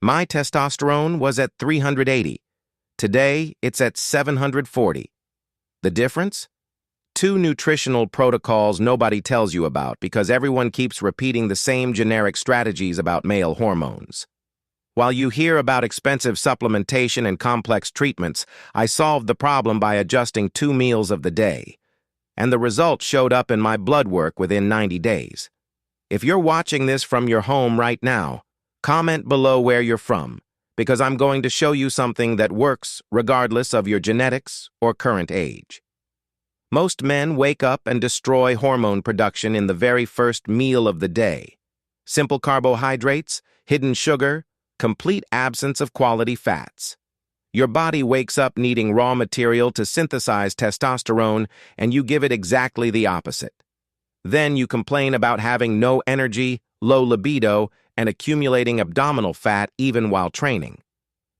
My testosterone was at 380. Today, it's at 740. The difference? Two nutritional protocols nobody tells you about because everyone keeps repeating the same generic strategies about male hormones. While you hear about expensive supplementation and complex treatments, I solved the problem by adjusting 2 meals of the day. And the results showed up in my blood work within 90 days. If you're watching this from your home right now, comment below where you're from, because I'm going to show you something that works regardless of your genetics or current age. Most men wake up and destroy hormone production in the very first meal of the day. Simple carbohydrates, hidden sugar, complete absence of quality fats. Your body wakes up needing raw material to synthesize testosterone, and you give it exactly the opposite. Then you complain about having no energy, low libido, and accumulating abdominal fat even while training.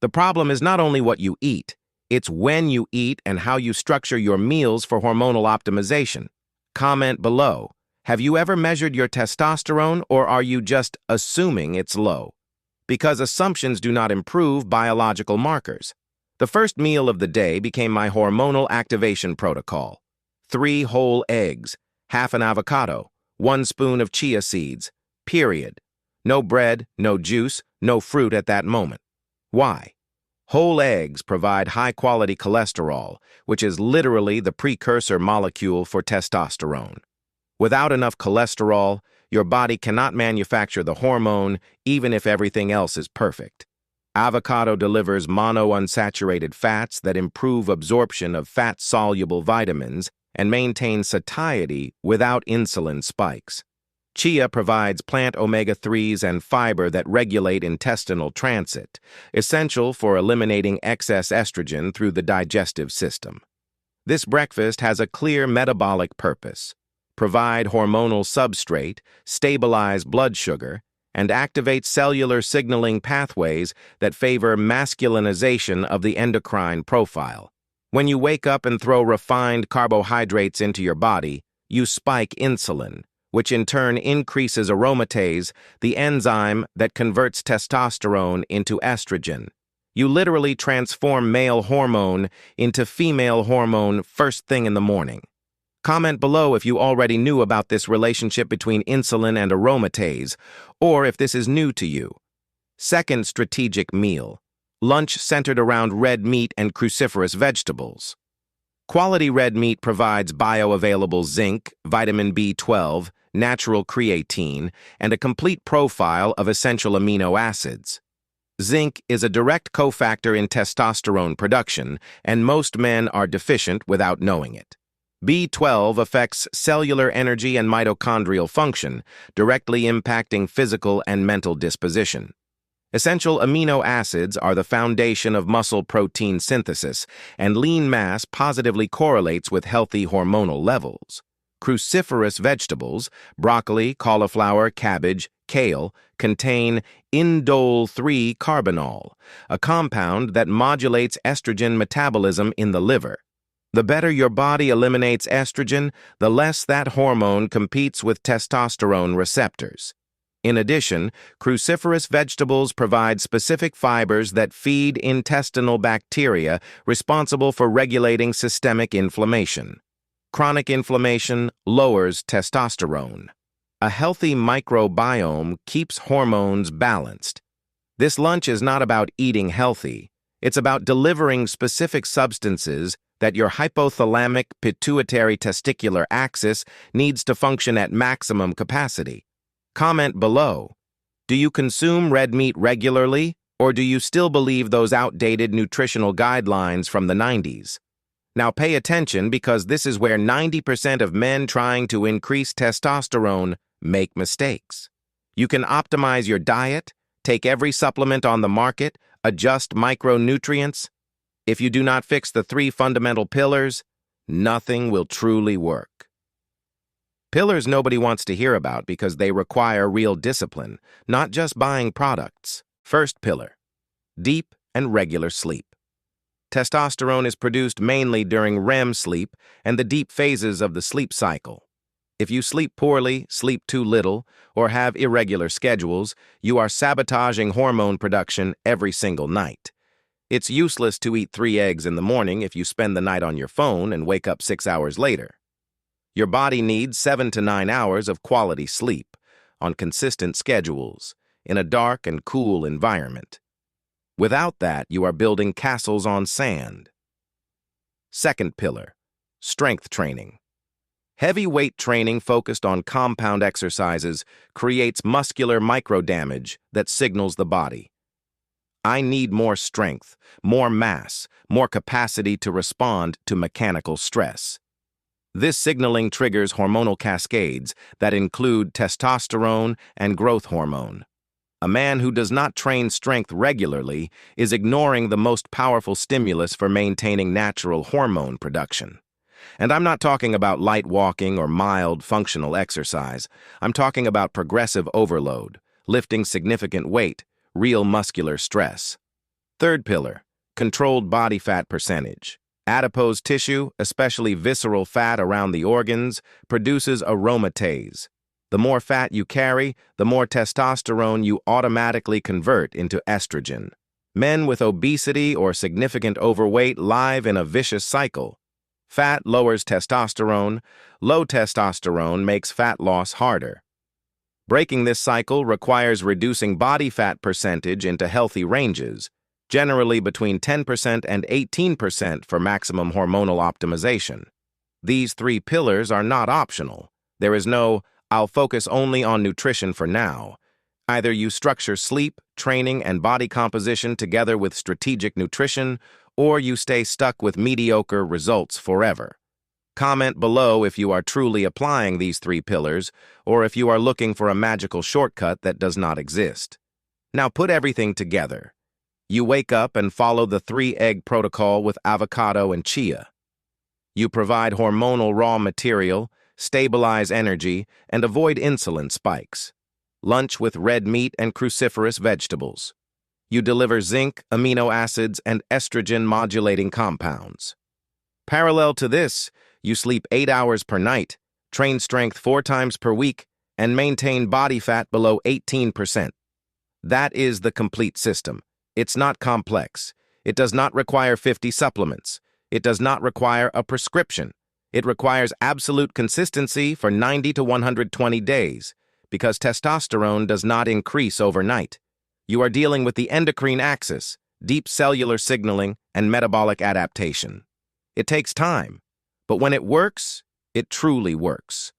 The problem is not only what you eat, it's when you eat and how you structure your meals for hormonal optimization. Comment below. Have you ever measured your testosterone, or are you just assuming it's low? Because assumptions do not improve biological markers. The first meal of the day became my hormonal activation protocol. 3 whole eggs, half an avocado, 1 spoon of chia seeds, period. No bread, no juice, no fruit at that moment. Why? Whole eggs provide high-quality cholesterol, which is literally the precursor molecule for testosterone. Without enough cholesterol, your body cannot manufacture the hormone, even if everything else is perfect. Avocado delivers monounsaturated fats that improve absorption of fat-soluble vitamins and maintain satiety without insulin spikes. Chia provides plant omega-3s and fiber that regulate intestinal transit, essential for eliminating excess estrogen through the digestive system. This breakfast has a clear metabolic purpose: provide hormonal substrate, stabilize blood sugar, and activate cellular signaling pathways that favor masculinization of the endocrine profile. When you wake up and throw refined carbohydrates into your body, you spike insulin, which in turn increases aromatase, the enzyme that converts testosterone into estrogen. You literally transform male hormone into female hormone first thing in the morning. Comment below if you already knew about this relationship between insulin and aromatase, or if this is new to you. Second strategic meal: lunch centered around red meat and cruciferous vegetables. Quality red meat provides bioavailable zinc, vitamin B12, natural creatine, and a complete profile of essential amino acids. Zinc is a direct cofactor in testosterone production, and most men are deficient without knowing it. B12 affects cellular energy and mitochondrial function, directly impacting physical and mental disposition. Essential amino acids are the foundation of muscle protein synthesis, and lean mass positively correlates with healthy hormonal levels. Cruciferous vegetables, broccoli, cauliflower, cabbage, kale, contain indole-3-carbinol, a compound that modulates estrogen metabolism in the liver. The better your body eliminates estrogen, the less that hormone competes with testosterone receptors. In addition, cruciferous vegetables provide specific fibers that feed intestinal bacteria responsible for regulating systemic inflammation. Chronic inflammation lowers testosterone. A healthy microbiome keeps hormones balanced. This lunch is not about eating healthy. It's about delivering specific substances that your hypothalamic pituitary testicular axis needs to function at maximum capacity. Comment below. Do you consume red meat regularly, or do you still believe those outdated nutritional guidelines from the 90s? Now pay attention, because this is where 90% of men trying to increase testosterone make mistakes. You can optimize your diet, take every supplement on the market, adjust micronutrients. If you do not fix the 3 fundamental pillars, nothing will truly work. Pillars nobody wants to hear about because they require real discipline, not just buying products. First pillar: deep and regular sleep. Testosterone is produced mainly during REM sleep and the deep phases of the sleep cycle. If you sleep poorly, sleep too little, or have irregular schedules, you are sabotaging hormone production every single night. It's useless to eat 3 eggs in the morning if you spend the night on your phone and wake up 6 hours later. Your body needs 7 to 9 hours of quality sleep, on consistent schedules, in a dark and cool environment. Without that, you are building castles on sand. Second pillar, strength training. Heavy weight training focused on compound exercises creates muscular microdamage that signals the body. I need more strength, more mass, more capacity to respond to mechanical stress. This signaling triggers hormonal cascades that include testosterone and growth hormone. A man who does not train strength regularly is ignoring the most powerful stimulus for maintaining natural hormone production. And I'm not talking about light walking or mild functional exercise. I'm talking about progressive overload, lifting significant weight, real muscular stress. Third pillar, controlled body fat percentage. Adipose tissue, especially visceral fat around the organs, produces aromatase. The more fat you carry, the more testosterone you automatically convert into estrogen. Men with obesity or significant overweight live in a vicious cycle. Fat lowers testosterone. Low testosterone makes fat loss harder. Breaking this cycle requires reducing body fat percentage into healthy ranges, generally between 10% and 18% for maximum hormonal optimization. These 3 pillars are not optional. There is no, "I'll focus only on nutrition for now." Either you structure sleep, training, and body composition together with strategic nutrition, or you stay stuck with mediocre results forever. Comment below if you are truly applying these 3 pillars, or if you are looking for a magical shortcut that does not exist. Now put everything together. You wake up and follow the 3-egg protocol with avocado and chia. You provide hormonal raw material, stabilize energy, and avoid insulin spikes. Lunch with red meat and cruciferous vegetables. You deliver zinc, amino acids, and estrogen-modulating compounds. Parallel to this, you sleep 8 hours per night, train strength 4 times per week, and maintain body fat below 18%. That is the complete system. It's not complex. It does not require 50 supplements. It does not require a prescription. It requires absolute consistency for 90 to 120 days, because testosterone does not increase overnight. You are dealing with the endocrine axis, deep cellular signaling, and metabolic adaptation. It takes time, but when it works, it truly works.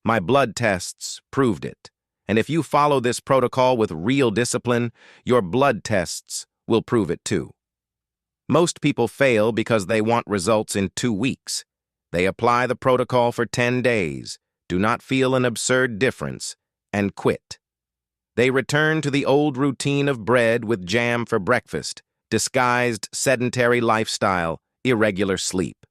My blood tests proved it, and if you follow this protocol with real discipline, your blood tests will prove it too. Most people fail because they want results in 2 weeks. They apply the protocol for 10 days, do not feel an absurd difference, and quit. They return to the old routine of bread with jam for breakfast, disguised sedentary lifestyle, irregular sleep.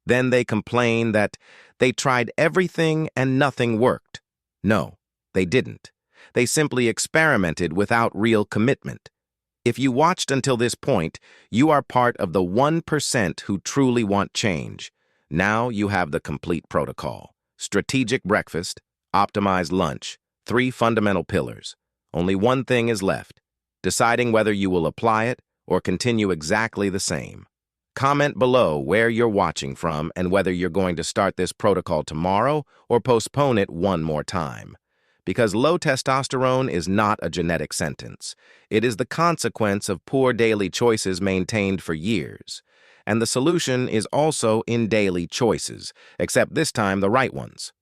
Then they complain that they tried everything and nothing worked. No, they didn't. They simply experimented without real commitment. If you watched until this point, you are part of the 1% who truly want change. Now you have the complete protocol. Strategic breakfast, optimized lunch, 3 fundamental pillars. Only one thing is left, deciding whether you will apply it or continue exactly the same. Comment below where you're watching from and whether you're going to start this protocol tomorrow or postpone it one more time. Because low testosterone is not a genetic sentence. It is the consequence of poor daily choices maintained for years. And the solution is also in daily choices, except this time the right ones.